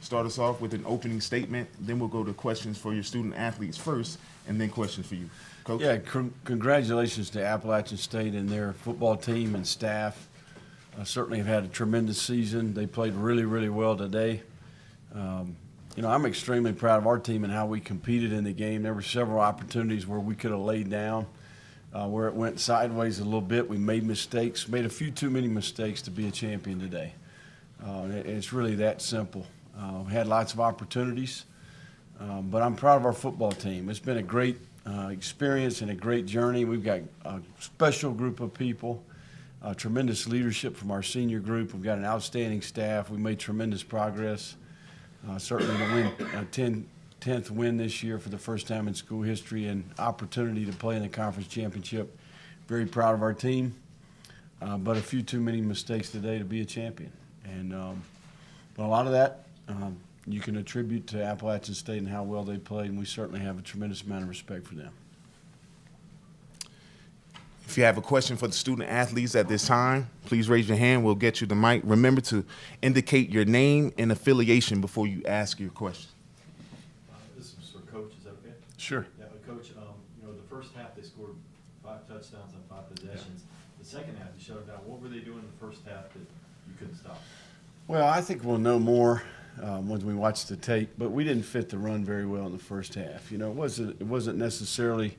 start us off with an opening statement. Then we'll go to questions for your student athletes first, and then questions for you. Coach? Yeah, congratulations to Appalachian State and their football team and staff. Certainly have had a tremendous season. They played really, really well today. I'm extremely proud of our team and how we competed in the game. There were several opportunities where we could have laid down, where it went sideways a little bit. We made mistakes, made a few too many mistakes to be a champion today. It's really that simple. We had lots of opportunities, but I'm proud of our football team. It's been a great experience and a great journey. We've got a special group of people, tremendous leadership from our senior group. We've got an outstanding staff. We made tremendous progress. Certainly to win a 10th win this year for the first time in school history and opportunity to play in the conference championship. Very proud of our team, but a few too many mistakes today to be a champion. And but a lot of that you can attribute to Appalachian State and how well they played, and we certainly have a tremendous amount of respect for them. If you have a question for the student athletes at this time, please raise your hand. We'll get you the mic. Remember to indicate your name and affiliation before you ask your question. This is for Coach. Is that okay? Sure. Yeah, Coach. The first half they scored 5 touchdowns on 5 possessions. Yeah. The second half they shut them down. What were they doing in the first half that you couldn't stop? Well, I think we'll know more when we watch the tape, but we didn't fit the run very well in the first half. It wasn't necessarily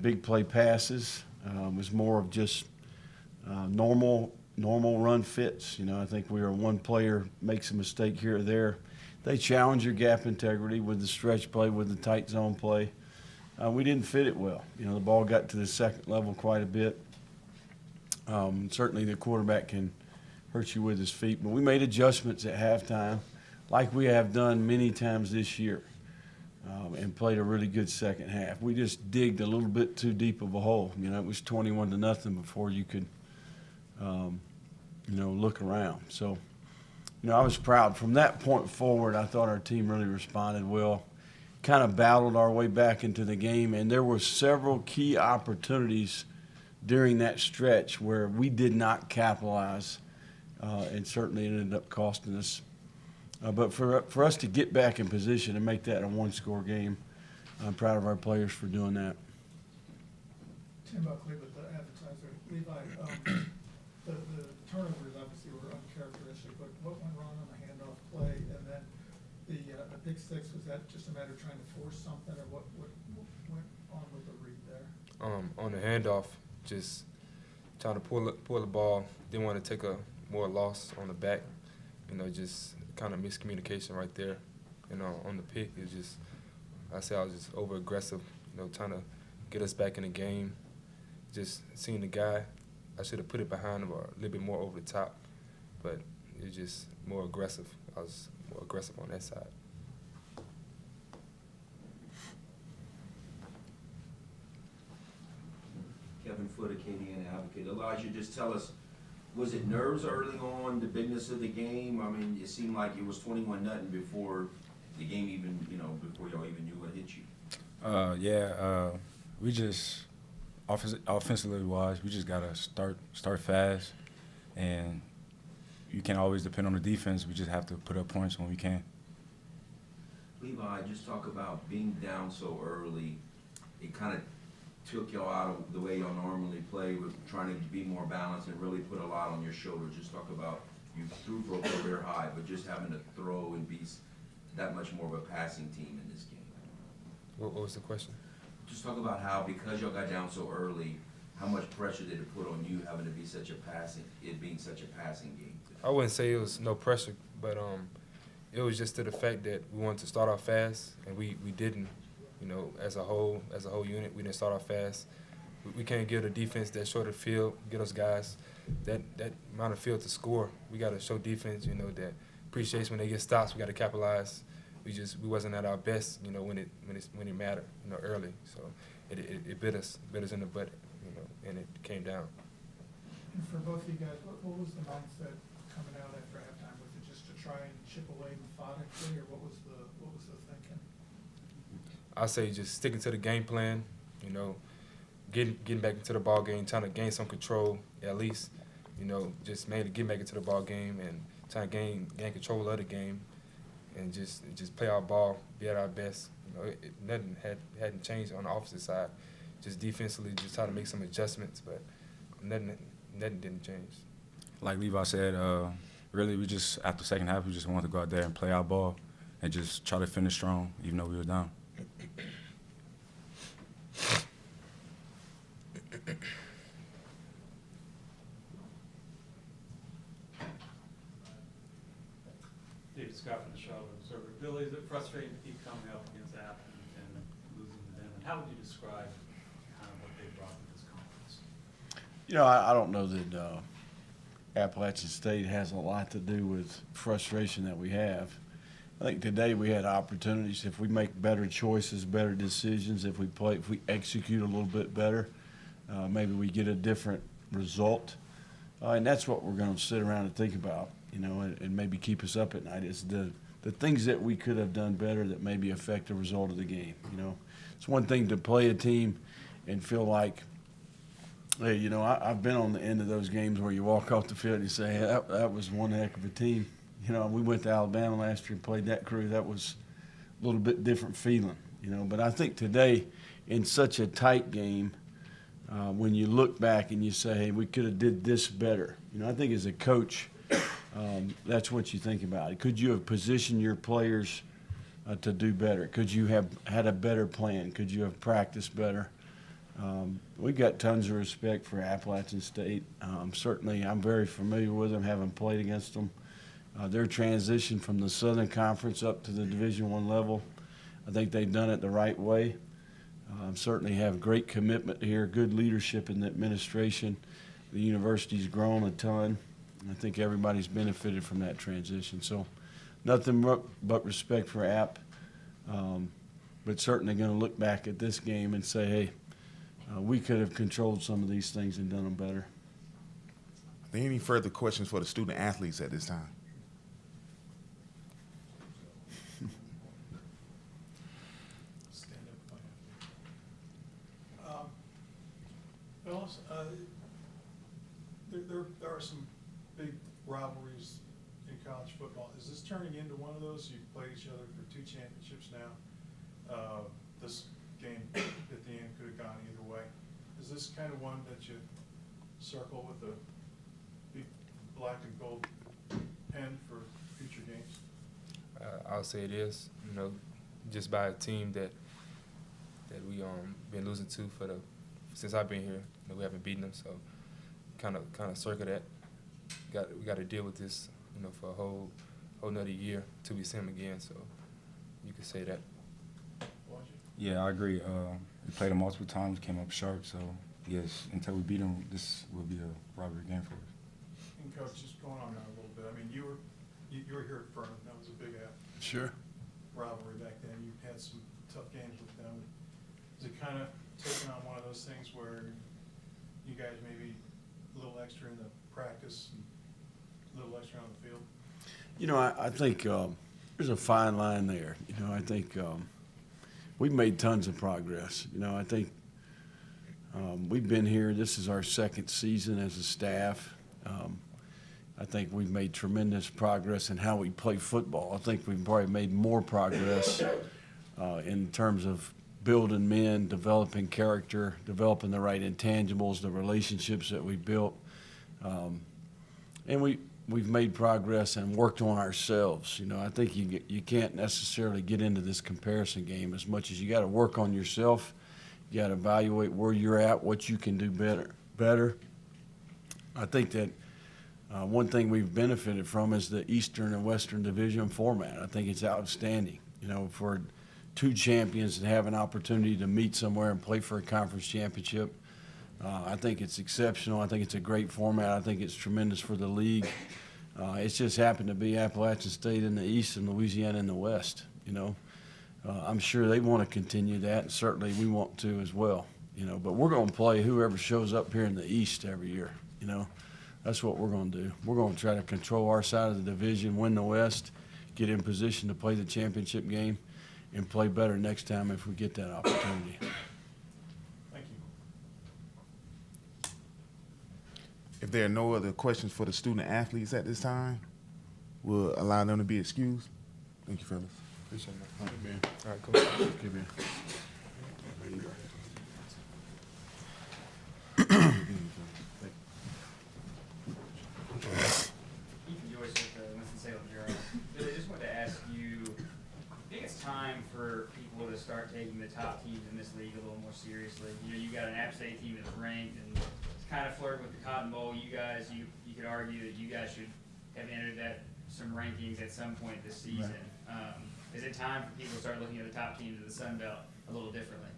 big play passes. It was more of just normal run fits. I think we were one player makes a mistake here or there. They challenge your gap integrity with the stretch play, with the tight zone play. We didn't fit it well. The ball got to the second level quite a bit. Certainly the quarterback can hurt you with his feet, but we made adjustments at halftime like we have done many times this year. And played a really good second half. We just digged a little bit too deep of a hole. It was 21-0 before you could, look around. So, I was proud. From that point forward, I thought our team really responded well, kind of battled our way back into the game, and there were several key opportunities during that stretch where we did not capitalize, and certainly ended up costing us. But for us to get back in position and make that a one-score game, I'm proud of our players for doing that. Tim Buckley with the Advertiser. Levi, the turnovers obviously were uncharacteristic, but what went wrong on the handoff play? And then the pick six, was that just a matter of trying to force something, or what went on with the read there? On the handoff, just trying to pull the ball. Didn't want to take a more loss on the back. Just kind of miscommunication right there. On the pick, it's just, I was just over aggressive. Trying to get us back in the game. Just seeing the guy, I should have put it behind him or a little bit more over the top, but it's just more aggressive. I was more aggressive on that side. Kevin Foote, Acadian Advocate. Elijah, just tell us, was it nerves early on, the bigness of the game? I mean, it seemed like it was 21-0 before the game even, before y'all even knew what hit you. We just, offensively wise, we just got to start fast, and you can't always depend on the defense. We just have to put up points when we can. Levi, just talk about being down so early. It kind of took y'all out of the way y'all normally play, with trying to be more balanced and really put a lot on your shoulders. Just talk about, you threw for a career high, but just having to throw and be that much more of a passing team in this game. What was the question? Just talk about how, because y'all got down so early, how much pressure did it put on you having to be it being such a passing game today? I wouldn't say it was no pressure, but it was just to the fact that we wanted to start off fast, and we didn't. As a whole unit, we didn't start off fast. We can't give the defense that shorter field, get us guys that amount of field to score. We got to show defense, that appreciates when they get stops. We got to capitalize. We wasn't at our best, when it mattered, early. So it bit us in the butt, and it came down. And for both of you guys, what was the mindset coming out after halftime? Was it just to try and chip away methodically, or what was the thinking? I say just sticking to the game plan, getting back into the ball game, trying to gain some control at least, just mainly getting back into the ball game and trying to gain control of the game, and just play our ball, be at our best. Nothing hadn't changed on the opposite side. Just defensively, just try to make some adjustments, but nothing didn't change. Like Levi said, really we just after second half we just wanted to go out there and play our ball and just try to finish strong, even though we were down. David Scott from the Charlotte Observer. Billy, is it frustrating to keep coming up against App and losing to them? And how would you describe kind of what they brought to this conference? You know, I don't know that Appalachian State has a lot to do with frustration that we have. I think today we had opportunities. If we make better choices, better decisions, if we execute a little bit better, maybe we get a different result. And that's what we're going to sit around and think about, you know, and maybe keep us up at night. Is the things that we could have done better that maybe affect the result of the game. You know, it's one thing to play a team and feel like, hey, you know, I've been on the end of those games where you walk off the field and you say, hey, that was one heck of a team. You know, we went to Alabama last year and played that crew. That was a little bit different feeling, you know. But I think today, in such a tight game, when you look back and you say, hey, we could have did this better. You know, I think as a coach, that's what you think about. Could you have positioned your players to do better? Could you have had a better plan? Could you have practiced better? We've got tons of respect for Appalachian State. Certainly, I'm very familiar with them, having played against them. Their transition from the Southern Conference up to the Division I level, I think they've done it the right way. Certainly have great commitment here, good leadership in the administration. The university's grown a ton. I think everybody's benefited from that transition. So nothing but respect for App, but certainly going to look back at this game and say, hey, we could have controlled some of these things and done them better. Are there any further questions for the student athletes at this time? Stand up. Fellas, there are some big rivalries in college football. Is this turning into one of those? You've played each other for 2 championships now. This game at the end could have gone either way. Is this kind of one that you circle with a big black and gold pen for future games? I'll say it is, you know, just by a team that we been losing to since I've been here. You know, we haven't beaten them, so kind of circle that. We got to deal with this, you know, for a whole another year till we see them again. So you could say that. Yeah, I agree. We played them multiple times, came up short. So yes, until we beat them, this will be a rivalry game for us. And Coach, just going on that a little bit. I mean, you were here at Furman. That was a big Sure. rivalry back then. You had some tough games with them. Is it kind of taking on one of those things where you guys maybe a little extra in the practice and a little extra on the field? You know, I think there's a fine line there. You know, I think we've made tons of progress. You know, I think we've been here. This is our second season as a staff. I think we've made tremendous progress in how we play football. I think we've probably made more progress in terms of building men, developing character, developing the right intangibles, the relationships that we built. And we've made progress and worked on ourselves. You know, I think you can't necessarily get into this comparison game as much as you got to work on yourself. You got to evaluate where you're at, what you can do better. I think that one thing we've benefited from is the Eastern and Western Division format. I think it's outstanding. You know, for 2 champions to have an opportunity to meet somewhere and play for a conference championship, I think it's exceptional. I think it's a great format. I think it's tremendous for the league. It's just happened to be Appalachian State in the East and Louisiana in the West. You know, I'm sure they want to continue that, and certainly we want to as well. You know, but we're going to play whoever shows up here in the East every year. You know, that's what we're going to do. We're going to try to control our side of the division, win the West, get in position to play the championship game, and play better next time if we get that opportunity. Thank you. If there are no other questions for the student athletes at this time, we'll allow them to be excused. Thank you, fellas. Appreciate it. All right, man. All right, cool. Okay, man. Ethan Joyce with the Winston-Salem Journal. Billy, I just wanted to ask you, I think it's time for people to start taking the top teams in this league a little more seriously. You know, you got an App State team that's ranked and it's kind of flirting with the Cotton Bowl. You guys, you could argue that you guys should have entered some rankings at some point this season. Is it time for people to start looking at the top teams of the Sun Belt a little differently?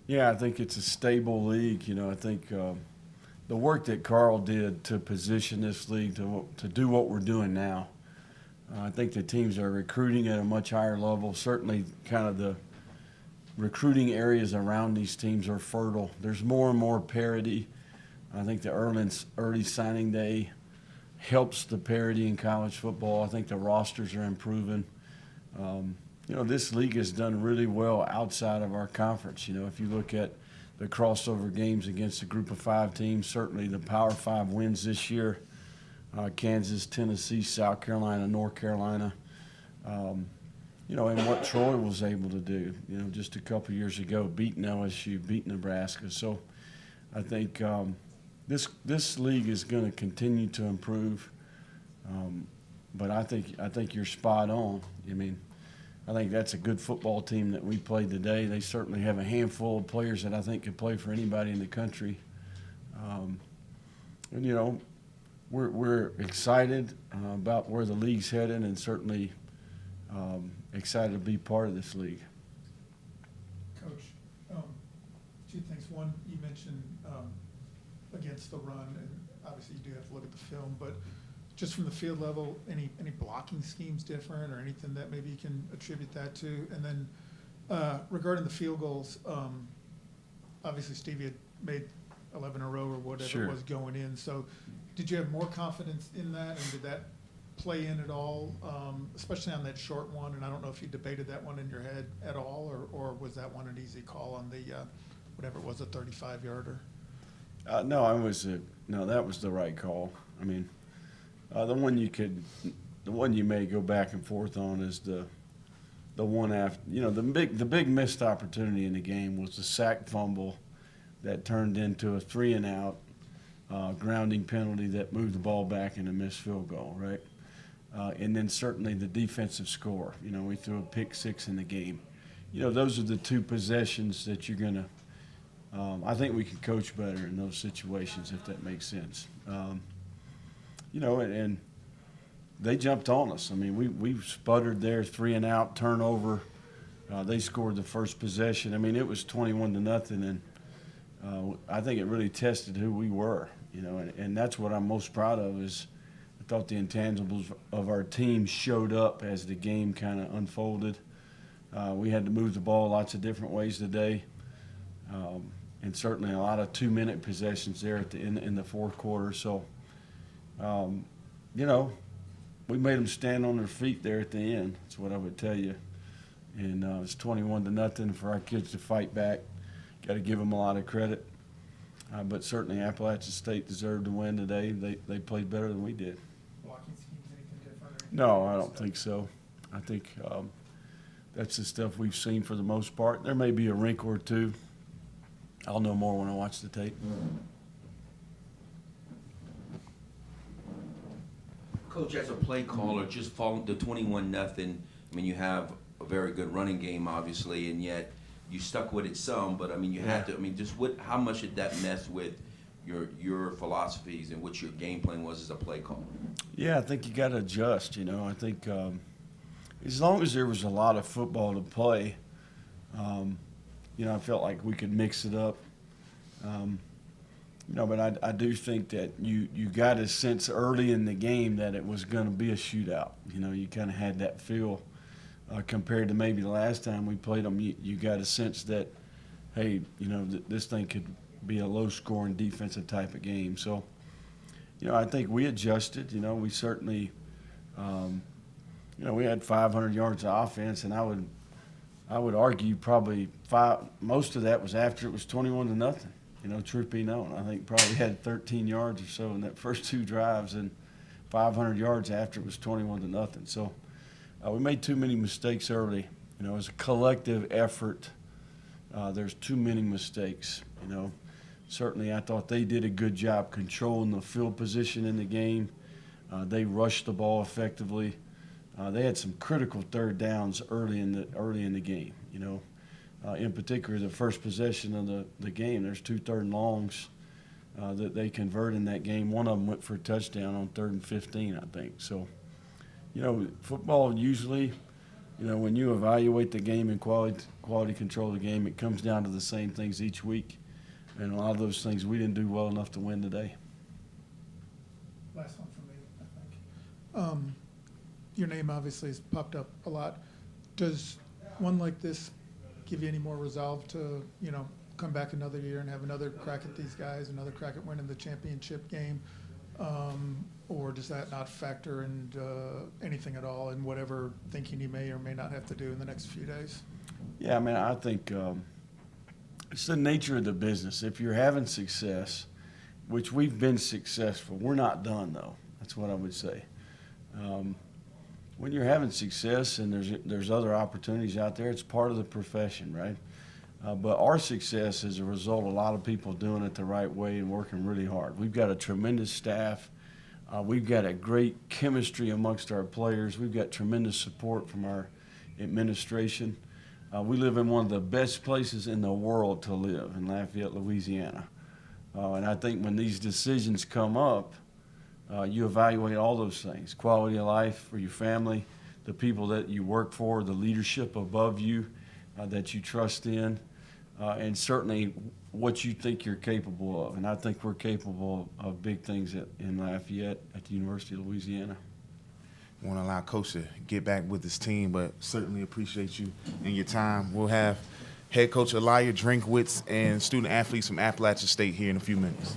Yeah, I think it's a stable league. You know, I think the work that Carl did to position this league to do what we're doing now, I think the teams are recruiting at a much higher level. Certainly kind of the recruiting areas around these teams are fertile. There's more and more parity. I think the early signing day helps the parity in college football. I think the rosters are improving. You know, this league has done really well outside of our conference. You know, if you look at the crossover games against a group of 5 teams, certainly the Power 5 wins this year, Kansas, Tennessee, South Carolina, North Carolina, you know, and what Troy was able to do, you know, just a couple years ago, beating LSU, beating Nebraska. So I think this league is going to continue to improve. But I think you're spot on. I mean, I think that's a good football team that we played today. They certainly have a handful of players that I think could play for anybody in the country. And you know, we're excited about where the league's headed, and certainly excited to be part of this league. Coach, 2 things. One, you mentioned against the run, and obviously you do have to look at the film, but just from the field level, any blocking schemes different or anything that maybe you can attribute that to? And then regarding the field goals, obviously Stevie had made 11 in a row or whatever Sure. it was going in. So did you have more confidence in that, and did that play in at all, especially on that short one? And I don't know if you debated that one in your head at all, or was that one an easy call on the whatever it was, a 35-yarder? No, that was the right call. I mean, the one you may go back and forth on is the one after. You know, the big missed opportunity in the game was the sack fumble that turned into a 3-and-out grounding penalty that moved the ball back and a missed field goal, right? And then certainly the defensive score. You know, we threw a pick 6 in the game. You know, those are the 2 possessions that you're gonna. I think we can coach better in those situations, if that makes sense. You know, and they jumped on us. I mean, we sputtered there, 3-and-out turnover. They scored the first possession. I mean, it was 21-0, and I think it really tested who we were. You know, and that's what I'm most proud of is I thought the intangibles of our team showed up as the game kind of unfolded. We had to move the ball lots of different ways today. And certainly a lot of 2-minute possessions there at the end in the fourth quarter. So, you know, we made them stand on their feet there at the end. That's what I would tell you. And it's 21-0 for our kids to fight back. Got to give them a lot of credit. But certainly Appalachian State deserved to win today. They played better than we did. Blocking schemes, anything different? Or anything No, I like don't that? think so. I think that's the stuff we've seen for the most part. There may be a wrinkle or 2. I'll know more when I watch the tape. Coach, as a play caller, just following the 21-0, I mean, you have a very good running game, obviously, and yet you stuck with it some, but I mean, you had to, I mean, just how much did that mess with your philosophies and what your game plan was as a play caller? Yeah, I think you got to adjust, you know. I think as long as there was a lot of football to play, you know, I felt like we could mix it up. You know, but I do think that you got a sense early in the game that it was going to be a shootout. You know, you kind of had that feel compared to maybe the last time we played them. You got a sense that, hey, you know, this thing could be a low-scoring defensive type of game. So, you know, I think we adjusted. You know, we certainly, you know, we had 500 yards of offense, and I would argue probably most of that was after it was 21-0. You know, truth be known, I think probably had 13 yards or so in that first 2 drives and 500 yards after it was 21-0. So We made too many mistakes early. You know, as a collective effort, there's too many mistakes. You know, certainly I thought they did a good job controlling the field position in the game. They rushed the ball effectively. They had some critical third downs early in the game. You know, in particular the first possession of the game. There's 2 third and longs that they converted in that game. One of them went for a touchdown on 3rd and 15, I think. So, you know, football usually, you know, when you evaluate the game and quality control of the game, it comes down to the same things each week. And a lot of those things we didn't do well enough to win today. Last one for me, I think. Your name obviously has popped up a lot. Does one like this give you any more resolve to, you know, come back another year and have another crack at these guys, another crack at winning the championship game? Or does that not factor in anything at all in whatever thinking you may or may not have to do in the next few days? Yeah, I mean, I think it's the nature of the business. If you're having success, which we've been successful, we're not done though. That's what I would say. When you're having success and there's other opportunities out there, it's part of the profession, right? But our success is a result of a lot of people doing it the right way and working really hard. We've got a tremendous staff. We've got a great chemistry amongst our players. We've got tremendous support from our administration. We live in one of the best places in the world to live, in Lafayette, Louisiana. And I think when these decisions come up, you evaluate all those things: quality of life for your family, the people that you work for, the leadership above you that you trust in, and certainly what you think you're capable of. And I think we're capable of big things in Lafayette at the University of Louisiana. I want to allow Coach to get back with his team, but certainly appreciate you and your time. We'll have head coach Elia Drinkwitz and student athletes from Appalachian State here in a few minutes.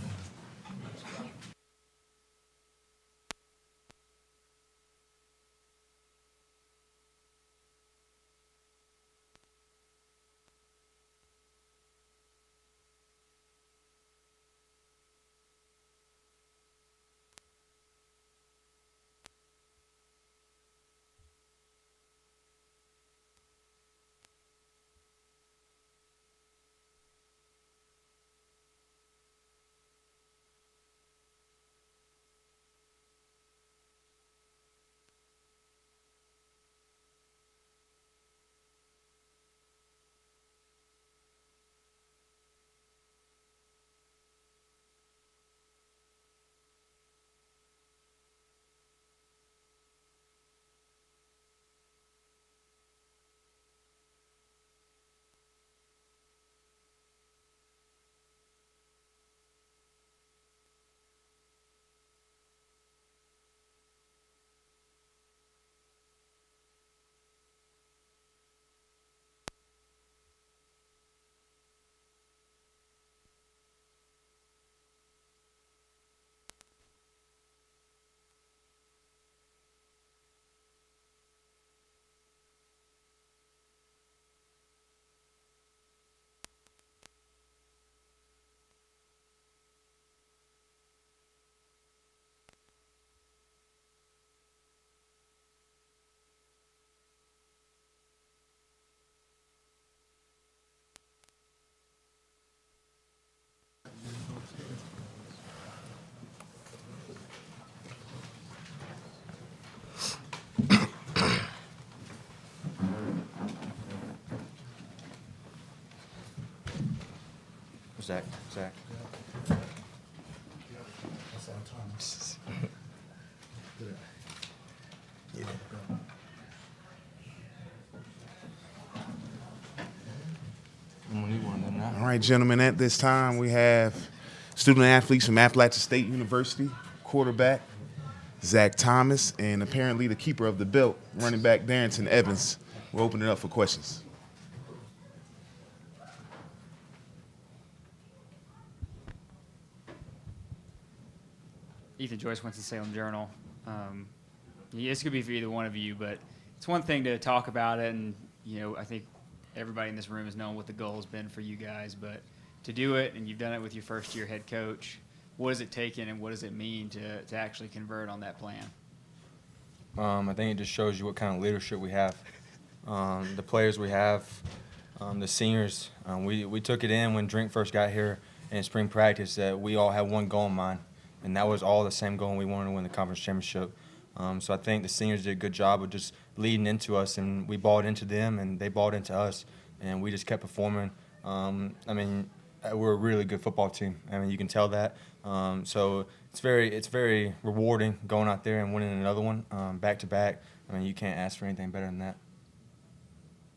Zach. All right, gentlemen, at this time we have student athletes from Appalachian State University, quarterback Zach Thomas, and apparently the keeper of the belt, running back Darrington Evans. We'll open it up for questions. Ethan Joyce, Winston-Salem Journal. This could be for either one of you, but it's one thing to talk about it, and I think everybody in this room has known what the goal has been for you guys, but to do it, and you've done it with your first-year head coach, what has it taken and what does it mean to actually convert on that plan? I think it just shows you what kind of leadership we have. The players we have, the seniors, we took it in when Drink first got here in spring practice that we all had one goal in mind, and that was all the same goal, and we wanted to win the conference championship. So I think the seniors did a good job of just leading into us, and we bought into them, and they bought into us, and we just kept performing. We're a really good football team. You can tell that. So it's very rewarding going out there and winning another one back to back. You can't ask for anything better than that.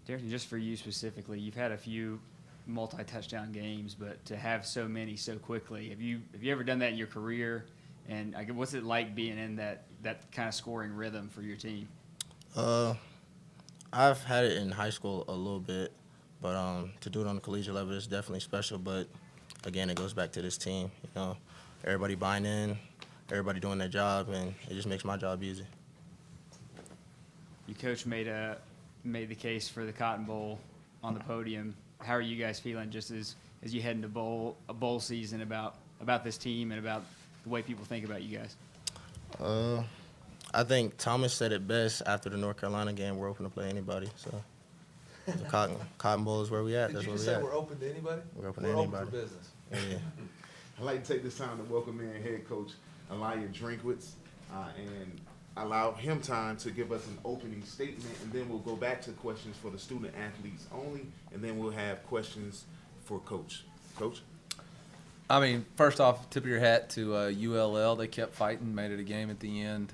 Darrington, just for you specifically, you've had a few multi-touchdown games, but to have so many so quickly, have you ever done that in your career? And what's it like being in that kind of scoring rhythm for your team? I've had it in high school a little bit, but to do it on the collegiate level is definitely special. But again, it goes back to this team. Everybody buying in, everybody doing their job, and it just makes my job easy. Your coach made the case for the Cotton Bowl on the podium. How are you guys feeling just as you head into a bowl season about this team and about the way people think about you guys? I think Thomas said it best after the North Carolina game. We're open to play anybody. So the Cotton Bowl is where we at. Did That's you where just we say at. we're open to anybody? We're open we're to anybody. Open for business. Yeah. I'd like to take this time to welcome in head coach Elijah Drinkwitz and allow him time to give us an opening statement, and then we'll go back to questions for the student athletes only, and then we'll have questions for Coach. Coach? First off, tip of your hat to ULL. They kept fighting, made it a game at the end.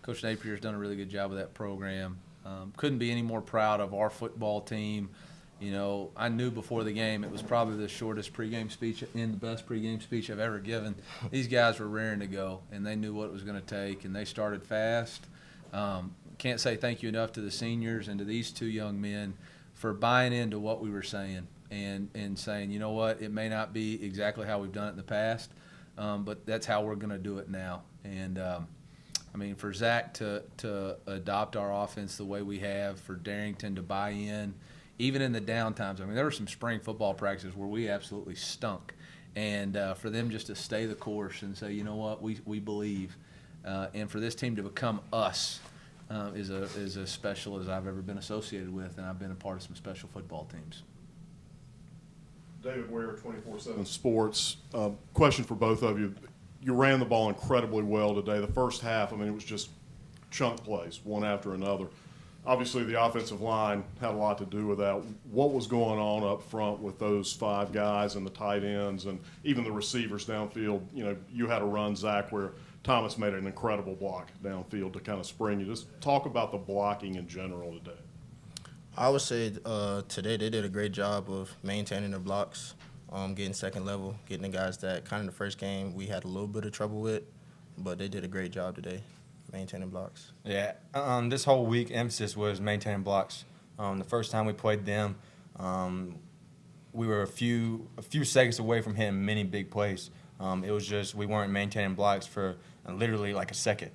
Coach Napier's done a really good job with that program. Couldn't be any more proud of our football team. I knew before the game it was probably the shortest pregame speech and the best pregame speech I've ever given. These guys were raring to go, and they knew what it was going to take, and they started fast. Can't say thank you enough to the seniors and to these two young men for buying into what we were saying and saying, you know what, it may not be exactly how we've done it in the past, but that's how we're going to do it now. And for Zach to adopt our offense the way we have, for Darrington to buy in, even in the down times. There were some spring football practices where we absolutely stunk. And for them just to stay the course and say, you know what, we believe. And for this team to become us is as special as I've ever been associated with, and I've been a part of some special football teams. David Ware, 24/7 Sports. Question for both of you. You ran the ball incredibly well today. The first half, it was just chunk plays, one after another. Obviously, the offensive line had a lot to do with that. What was going on up front with those five guys and the tight ends and even the receivers downfield? You had a run, Zach, where Thomas made an incredible block downfield to kind of spring you. Just talk about the blocking in general today. I would say today they did a great job of maintaining their blocks, getting second level, getting the guys that kind of the first game we had a little bit of trouble with, but they did a great job today maintaining blocks. Yeah, this whole week emphasis was maintaining blocks. The first time we played them, we were a few seconds away from hitting many big plays. It was just we weren't maintaining blocks for literally like a second.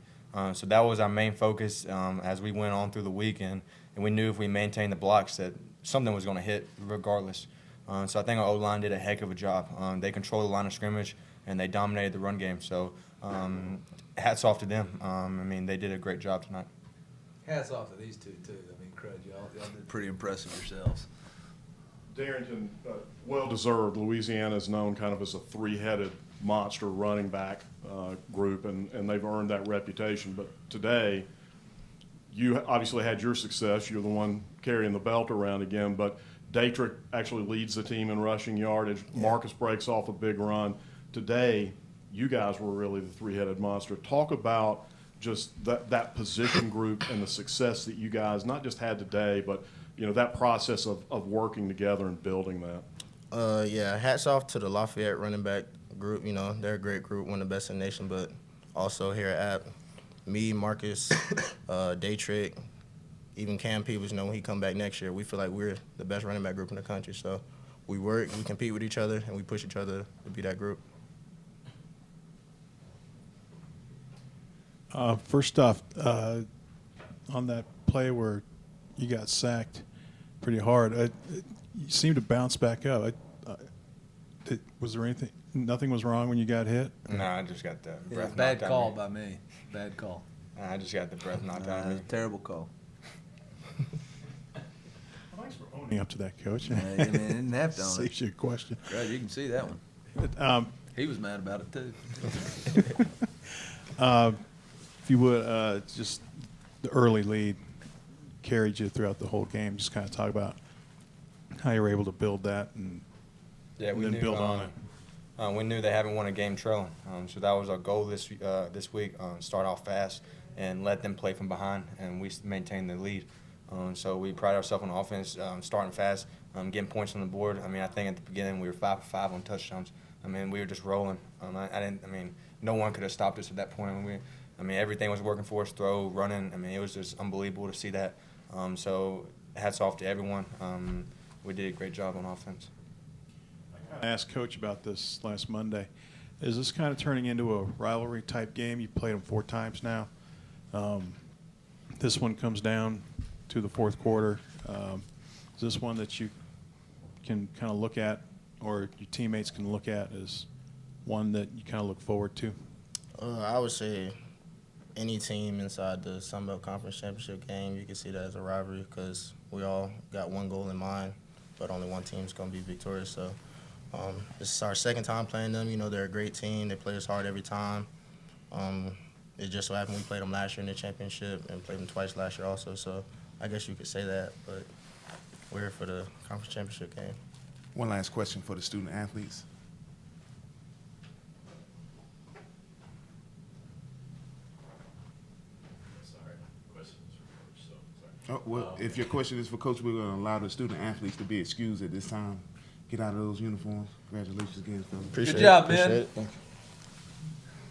So that was our main focus as we went on through the weekend, and we knew if we maintained the blocks that something was going to hit regardless. So I think our O-line did a heck of a job. They controlled the line of scrimmage, and they dominated the run game. So hats off to them. They did a great job tonight. Hats off to these two, too. Credit, y'all did pretty impressive yourselves. Darrington, well-deserved. Louisiana is known kind of as a three-headed monster running back group, and they've earned that reputation. But today, you obviously had your success. You're the one carrying the belt around again, but Daytrick actually leads the team in rushing yardage. Yeah. Marcus breaks off a big run. Today, you guys were really the three-headed monster. Talk about just that position group and the success that you guys not just had today, but that process of working together and building that. Yeah, hats off to the Lafayette running back group. They're a great group, one of the best in the nation, but also here at App, me, Marcus, Daytrick, even Cam Peebles, when he come back next year, we feel like we're the best running back group in the country. So we work, we compete with each other, and we push each other to be that group. First off, on that play where you got sacked pretty hard, you seemed to bounce back up. Was there anything? Nothing was wrong when you got hit? No, I just got that. Yeah, bad call by me. Bad call. I just got the breath knocked out of me. Terrible call. Thanks for owning up to that, Coach. Man, didn't have to own it. Saves you a question. Right, you can see that one. He was mad about it too. If you would, just the early lead carried you throughout the whole game. Just kind of talk about how you were able to build that and, Yeah, and we then knew, build on it. We knew they haven't won a game trailing, so that was our goal this week. Start off fast and let them play from behind, and we maintain the lead. So we pride ourselves on offense, starting fast, getting points on the board. I mean, I think at the beginning we were 5 for 5 on touchdowns. I mean, we were just rolling. No one could have stopped us at that point. Everything was working for us, throw, running. I mean, it was just unbelievable to see that. So hats off to everyone. We did a great job on offense. I asked Coach about this last Monday. Is this kind of turning into a rivalry type game? You played them 4 times now. This one comes down to the fourth quarter. Is this one that you can kind of look at, or your teammates can look at as one that you kind of look forward to? I would say any team inside the Sun Belt Conference Championship game, you can see that as a rivalry because we all got one goal in mind, but only one team's going to be victorious. So this is our second time playing them. You know, they're a great team. They play us hard every time. It just so happened we played them last year in the championship and played them twice last year also. So I guess you could say that, but we're here for the conference championship game. One last question for the student athletes. Oh, well, if your question is for Coach, we're going to allow the student athletes to be excused at this time. Get out of those uniforms. Congratulations again, fellas. Good job, man.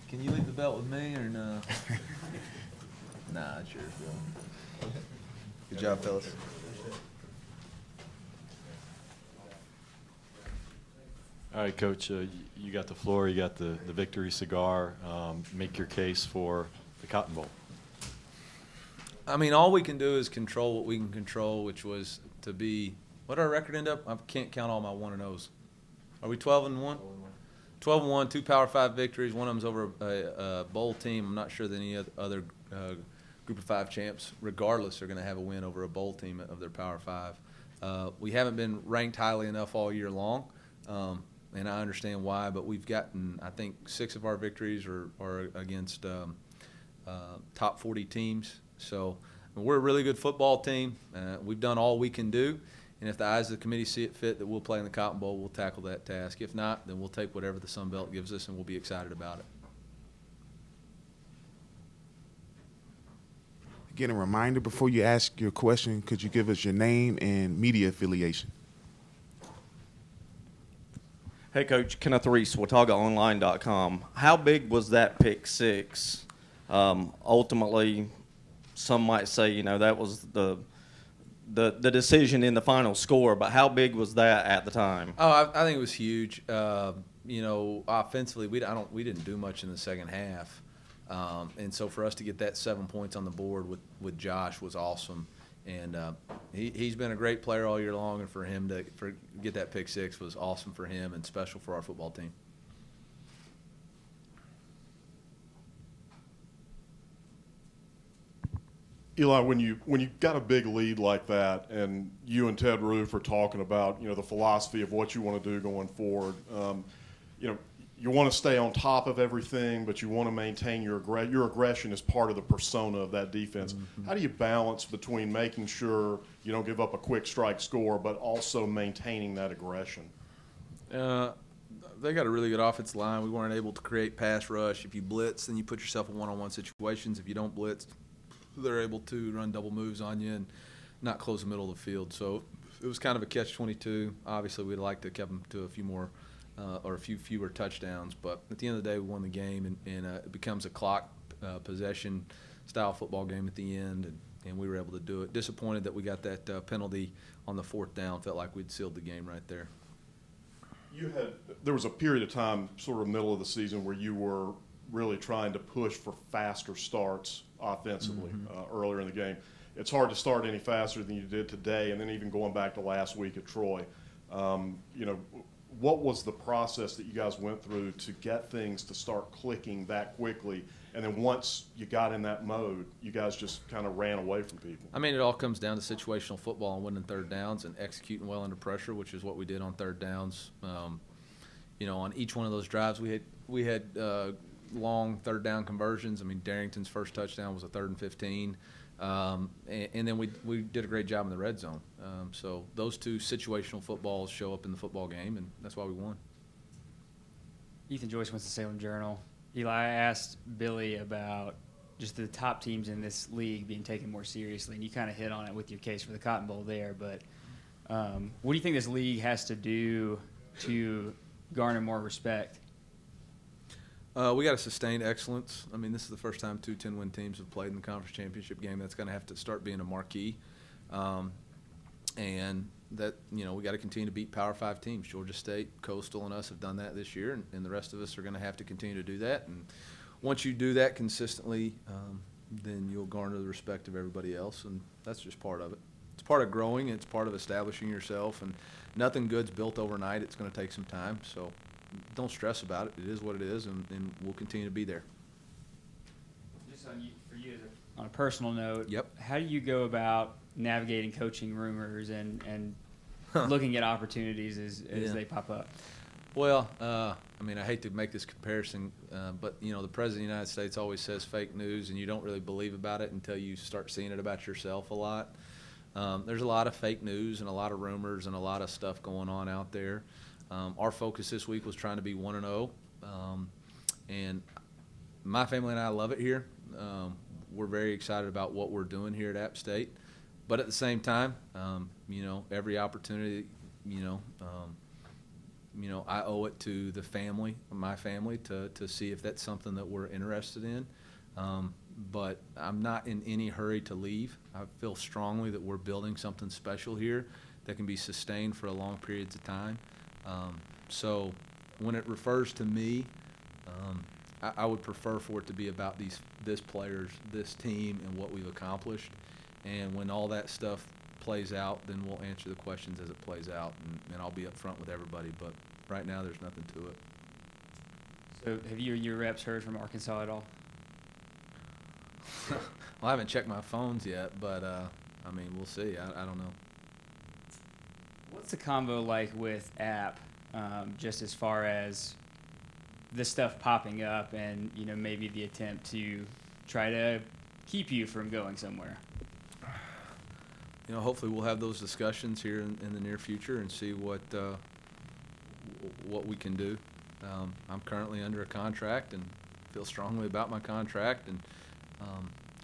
Can you leave the belt with me or no? Nah, it's yours, Bill. Good job, fellas. All right, Coach, you got the floor. You got the victory cigar. Make your case for the Cotton Bowl. I mean, all we can do is control what we can control, which was to be – what did our record end up? I can't count all my 1-0s. Are we 12-1? 12-1, 2 Power 5 victories. One of them's over a bowl team. I'm not sure that any other Group of 5 champs, regardless, are going to have a win over a bowl team of their Power 5. We haven't been ranked highly enough all year long, and I understand why, but we've gotten, I think, 6 of our victories are against top 40 teams. So we're a really good football team. We've done all we can do. And if the eyes of the committee see it fit that we'll play in the Cotton Bowl, we'll tackle that task. If not, then we'll take whatever the Sun Belt gives us, and we'll be excited about it. Again, a reminder before you ask your question, could you give us your name and media affiliation? Hey, Coach, Kenneth Reese, WataugaOnline.com. How big was that pick six? Ultimately, some might say, that was the decision in the final score, but how big was that at the time? Oh, I think it was huge. Offensively, we didn't do much in the second half, and so for us to get that 7 points on the board with Josh was awesome. And he's been a great player all year long, and for him to get that pick six was awesome for him and special for our football team. Eli, when you got a big lead like that, and you and Ted Roof are talking about the philosophy of what you want to do going forward, you want to stay on top of everything, but you want to maintain your aggression as part of the persona of that defense. Mm-hmm. How do you balance between making sure you don't give up a quick strike score, but also maintaining that aggression? They got a really good offensive line. We weren't able to create pass rush. If you blitz, then you put yourself in one-on-one situations. If you don't blitz, they're able to run double moves on you and not close the middle of the field. So it was kind of a catch-22. Obviously, we'd like to keep them to a few more or a few fewer touchdowns. But at the end of the day, we won the game, and it becomes a clock possession style football game at the end, and we were able to do it. Disappointed that we got that penalty on the fourth down. Felt like we'd sealed the game right there. There was a period of time, sort of middle of the season, where you were really trying to push for faster starts offensively earlier in the game. It's hard to start any faster than you did today, and then even going back to last week at Troy. What was the process that you guys went through to get things to start clicking that quickly? And then once you got in that mode, you guys just kind of ran away from people. I mean, it all comes down to situational football and winning third downs and executing well under pressure, which is what we did on third downs. You know, on each one of those drives, we had long third down conversions. I mean, Darrington's first touchdown was a 3rd and 15. And then we did a great job in the red zone. So those two situational footballs show up in the football game, and that's why we won. Ethan Joyce, Winston-Salem Journal. Eli, I asked Billy about just the top teams in this league being taken more seriously, and you kind of hit on it with your case for the Cotton Bowl there. But what do you think this league has to do to garner more respect? We got to sustain excellence. I mean, this is the first time 2 10-win teams have played in the conference championship game. That's going to have to start being a marquee. And that, you know, we got to continue to beat Power 5 teams. Georgia State, Coastal, and us have done that this year, and the rest of us are going to have to continue to do that. And once you do that consistently, then you'll garner the respect of everybody else, and that's just part of it. It's part of growing, and it's part of establishing yourself, and nothing good's built overnight. It's going to take some time, so don't stress about it. It is what it is, and we'll continue to be there. Just for you, on a personal note, Yep. How do you go about navigating coaching rumors and looking at opportunities as they pop up? Well, I mean, I hate to make this comparison, but, you know, the President of the United States always says fake news, and you don't really believe about it until you start seeing it about yourself a lot. There's a lot of fake news and a lot of rumors and a lot of stuff going on out there. Our focus this week was trying to be 1-0, and my family and I love it here. We're very excited about what we're doing here at App State, but at the same time, you know, every opportunity, you know, I owe it to the family, my family, to see if that's something that we're interested in. But I'm not in any hurry to leave. I feel strongly that we're building something special here that can be sustained for a long periods of time. So when it refers to me, I would prefer for it to be about this players, this team, and what we've accomplished. And when all that stuff plays out, then we'll answer the questions as it plays out, and I'll be upfront with everybody. But right now, there's nothing to it. So have you or your reps heard from Arkansas at all? Well, I haven't checked my phones yet, but I mean, we'll see. I don't know. What's the combo like with App, just as far as this stuff popping up and, you know, maybe the attempt to try to keep you from going somewhere? You know, hopefully we'll have those discussions here in the near future and see what we can do. I'm currently under a contract and feel strongly about my contract, and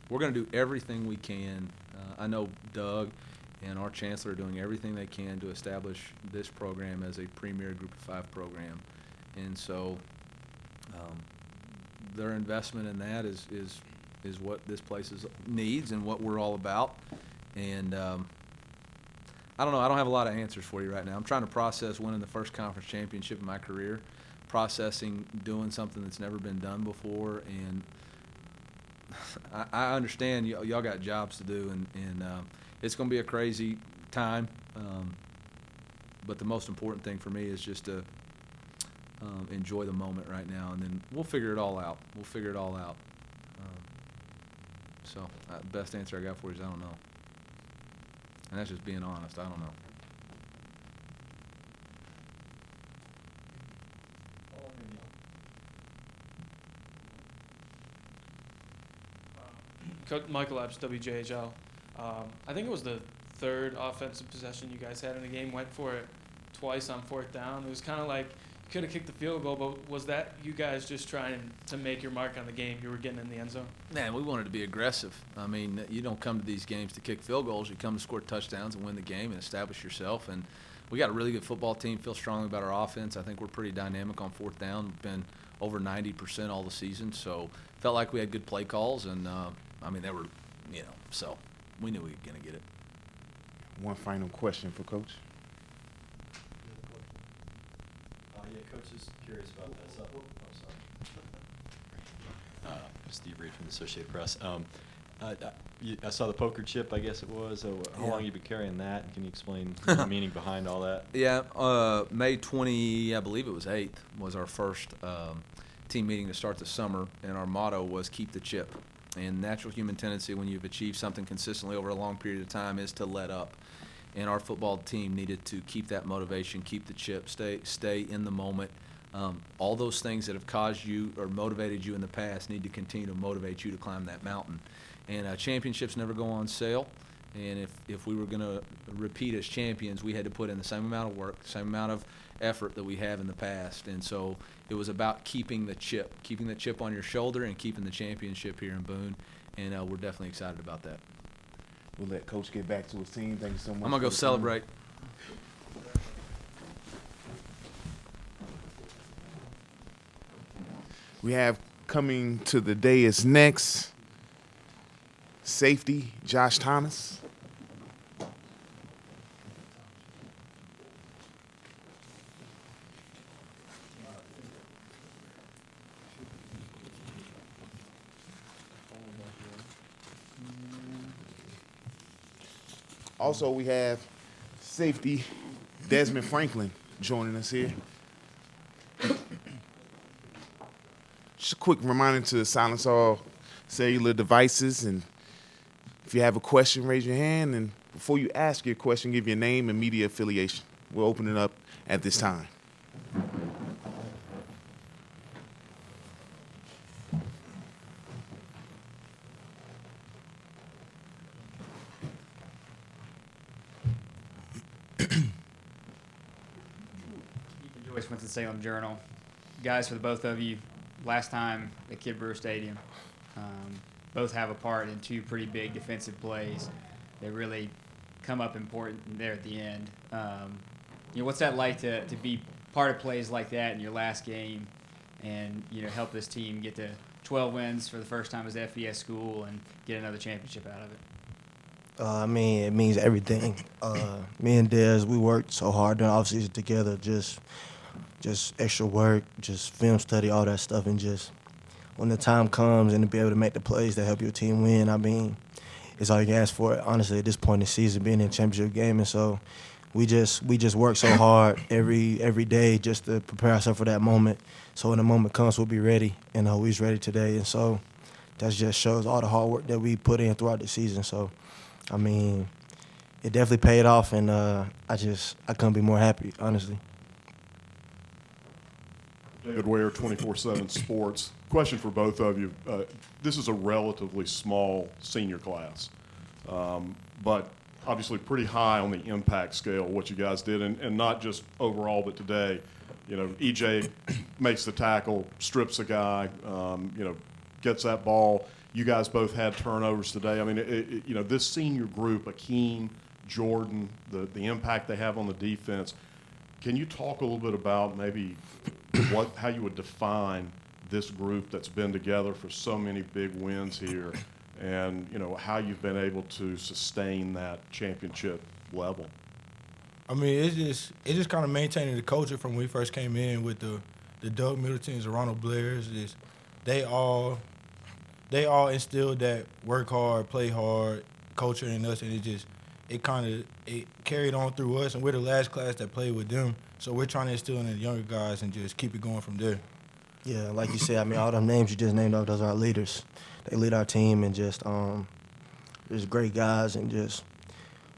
we're going to do everything we can. I know Doug and our chancellor are doing everything they can to establish this program as a premier Group of 5 program, and so their investment in that is what this place needs and what we're all about. And I don't know. I don't have a lot of answers for you right now. I'm trying to process winning the first conference championship in my career, processing doing something that's never been done before, and I understand y'all got jobs to do, and it's going to be a crazy time. But the most important thing for me is just to enjoy the moment right now, and then we'll figure it all out. So the best answer I got for you is I don't know. And that's just being honest. I don't know. Coach Michael Epps, WJHL. I think it was the third offensive possession you guys had in the game. Went for it twice on 4th down. It was kind of like you could have kicked the field goal, but was that you guys just trying to make your mark on the game? You were getting in the end zone? Man, we wanted to be aggressive. I mean, you don't come to these games to kick field goals. You come to score touchdowns and win the game and establish yourself. And we got a really good football team, feel strongly about our offense. I think we're pretty dynamic on 4th down. We've been over 90% all the season. So felt like we had good play calls. And, I mean, they were, you know, so we knew we were going to get it. One final question for Coach. Yeah, Coach is curious about that. So, sorry. Steve Reed from the Associated Press. I saw the poker chip, I guess it was. How long have you been carrying that? And can you explain the meaning behind all that? Yeah, May 20, I believe it was 8th, was our first team meeting to start the summer, and our motto was keep the chip. And natural human tendency when you've achieved something consistently over a long period of time is to let up. And our football team needed to keep that motivation, keep the chip, stay in the moment. All those things that have caused you or motivated you in the past need to continue to motivate you to climb that mountain. And championships never go on sale. And if we were going to repeat as champions, we had to put in the same amount of work, the same amount of effort that we have in the past. And so it was about keeping the chip on your shoulder and keeping the championship here in Boone. And we're definitely excited about that. We'll let Coach get back to his team. Thank you so much. I'm going to go celebrate. We have coming to the dais next, safety, Josh Thomas. Also, we have safety Desmond Franklin joining us here. Just a quick reminder to silence all cellular devices, and if you have a question, raise your hand, and before you ask your question, give your name and media affiliation. We'll open it up at this time. Joyce, Winston-Salem Journal. Guys, for the both of you, last time at Kid Brewer Stadium, both have a part in two pretty big defensive plays that really come up important there at the end. What's that like to be part of plays like that in your last game and, help this team get to 12 wins for the first time as FBS school and get another championship out of it? It means everything. Me and Dez, we worked so hard during the offseason together, just extra work, just film study, all that stuff, and just when the time comes and to be able to make the plays that help your team win, it's all you can ask for, honestly, at this point in the season, being in a championship game. And so we just work so hard every day just to prepare ourselves for that moment. So when the moment comes, we'll be ready, and we was ready today. And so that just shows all the hard work that we put in throughout the season. So, it definitely paid off, and I couldn't be more happy, honestly. David Ware, 24/7 Sports. Question for both of you. This is a relatively small senior class, but obviously pretty high on the impact scale, what you guys did, and not just overall, but today. EJ makes the tackle, strips a guy, gets that ball. You guys both had turnovers today. This senior group, Akeem, Jordan, the impact they have on the defense. Can you talk a little bit about maybe how you would define this group that's been together for so many big wins here, and how you've been able to sustain that championship level? It's just kind of maintaining the culture from when we first came in with the Doug Middletons, the Ronald Blairs. They all instilled that work hard, play hard culture in us, and it carried on through us, and we're the last class that played with them. So we're trying to instill in the younger guys and just keep it going from there. Yeah, like you said, all them names you just named off, those are our leaders. They lead our team, and just great guys, and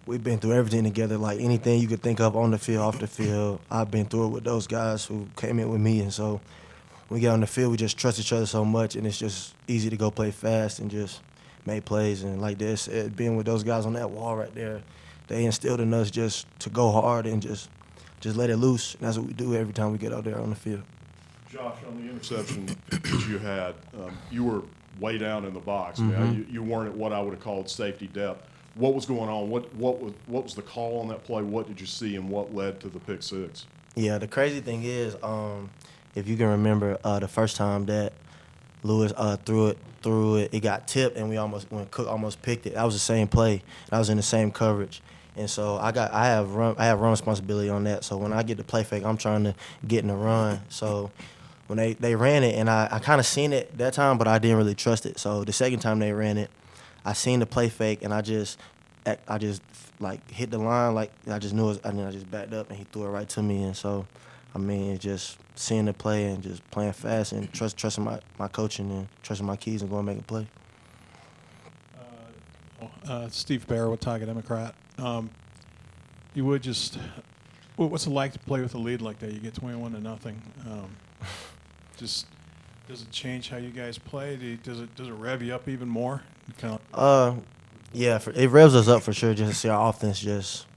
we've been through everything together. Like anything you could think of on the field, off the field, I've been through it with those guys who came in with me. And so when we get on the field, we just trust each other so much, and it's just easy to go play fast and just make plays. And like this, being with those guys on that wall right there, they instilled in us just to go hard and just let it loose. And that's what we do every time we get out there on the field. Josh, on the interception that you had, you were way down in the box. Mm-hmm. You weren't at what I would have called safety depth. What was going on? What was the call on that play? What did you see, and what led to the pick six? Yeah, the crazy thing is, if you can remember the first time that Lewis threw it, it got tipped, and when Cook almost picked it. That was the same play. I was in the same coverage. And so I have run responsibility on that. So when I get the play fake, I'm trying to get in the run. So when they ran it, and I kind of seen it that time, but I didn't really trust it. So the second time they ran it, I seen the play fake, and I just like hit the line, like I just knew it, and then I just backed up, and he threw it right to me. And so I mean, it's just seeing the play and just playing fast and trusting my coaching and trusting my keys and going to make a play. Steve Barrow, Watauga Democrat. You would just, what's it like to play with a lead like that? You get 21-0. Just does it change how you guys play? Does it rev you up even more? Yeah, it revs us up for sure. Just to see our offense just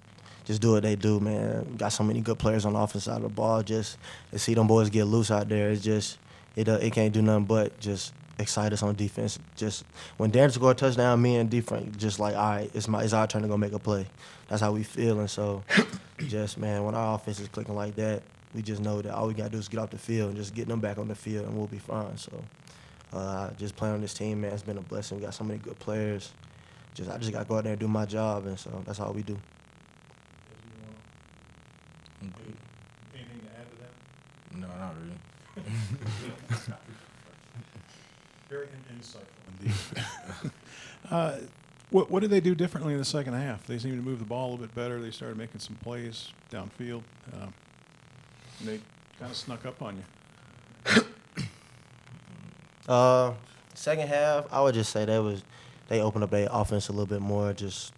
do what they do, man. Got so many good players on the offense side of the ball. Just to see them boys get loose out there, it's just it can't do nothing but just excite us on defense. Just when Darren score a touchdown, me and defense just like, all right, it's our turn to go make a play. That's how we feel. And so, just man, when our offense is clicking like that, we just know that all we gotta do is get off the field and just get them back on the field, and we'll be fine. So, just playing on this team, man, it's been a blessing. We got so many good players. I just gotta go out there and do my job, and so that's all we do. Anything to add to that? No, not really. Very insightful indeed. What did they do differently in the second half? They seemed to move the ball a little bit better. They started making some plays downfield. And they kind of snuck up on you. Second half, I would just say they opened up their offense a little bit more. Just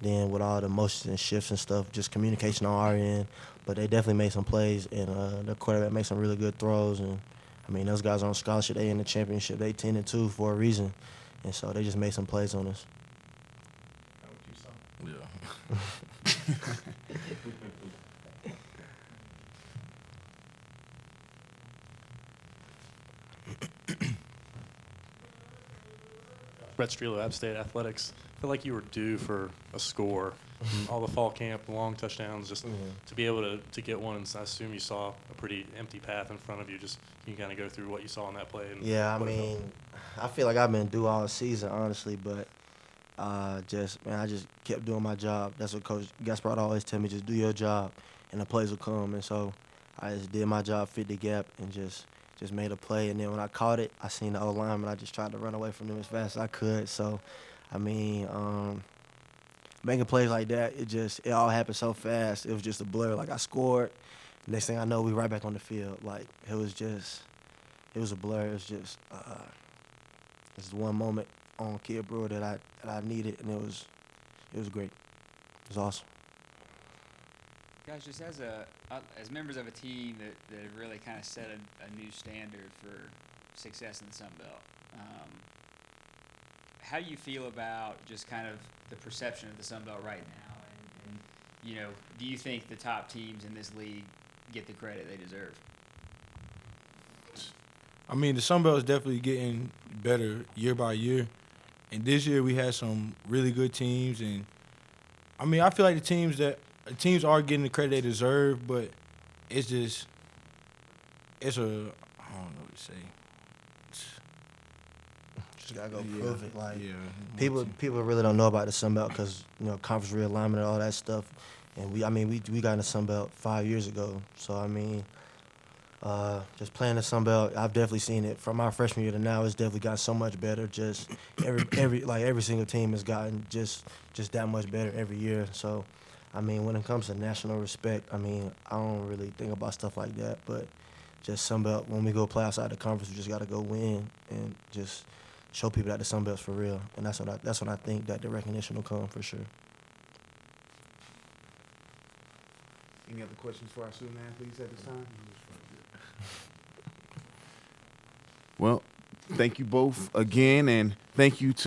then with all the motions and shifts and stuff, just communication on our end. But they definitely made some plays, and the quarterback made some really good throws. And I mean, those guys are on scholarship. They in the championship. They 10-2 for a reason, and so they just made some plays on us. Yeah. Brett Strelo, App State Athletics. I feel like you were due for a score. All the fall camp, the long touchdowns, just to be able to get one. And I assume you saw a pretty empty path in front of you. Just can you kind of go through what you saw on that play? And Yeah, I mean, I feel like I've been due all season, honestly, but I just kept doing my job. That's what Coach Gaspard always tell me, just do your job, and the plays will come. And so I just did my job, fit the gap, and just made a play. And then when I caught it, I seen the old lineman. I just tried to run away from them as fast as I could. So, I mean, making plays like that, it all happened so fast. It was just a blur. Like, I scored. Next thing I know, we right back on the field. Like, it was a blur. It was just one moment on Kid Brewer that I needed, and it was great. It was awesome. Guys, just as members of a team that have really kind of set a new standard for success in the Sun Belt, how do you feel about just kind of the perception of the Sun Belt right now? And you know, do you think the top teams in this league get the credit they deserve? I mean, the Sun Belt is definitely getting better year by year. And this year we had some really good teams. And, I mean, I feel like the teams are getting the credit they deserve, but it's I don't know what to say. Just gotta go prove it. Like, people really don't know about the Sun Belt because, you know, conference realignment and all that stuff. And we got in the Sun Belt 5 years ago. So, I mean, just playing the Sun Belt, I've definitely seen it from our freshman year to now. It's definitely gotten so much better. Just every single team has gotten just that much better every year. So, I mean, when it comes to national respect, I mean, I don't really think about stuff like that. But just Sun Belt, when we go play outside the conference, we just got to go win and just show people that the Sun Belt's for real. And that's when I think that the recognition will come for sure. Any other questions for our student athletes at this time? Well, thank you both again, and thank you to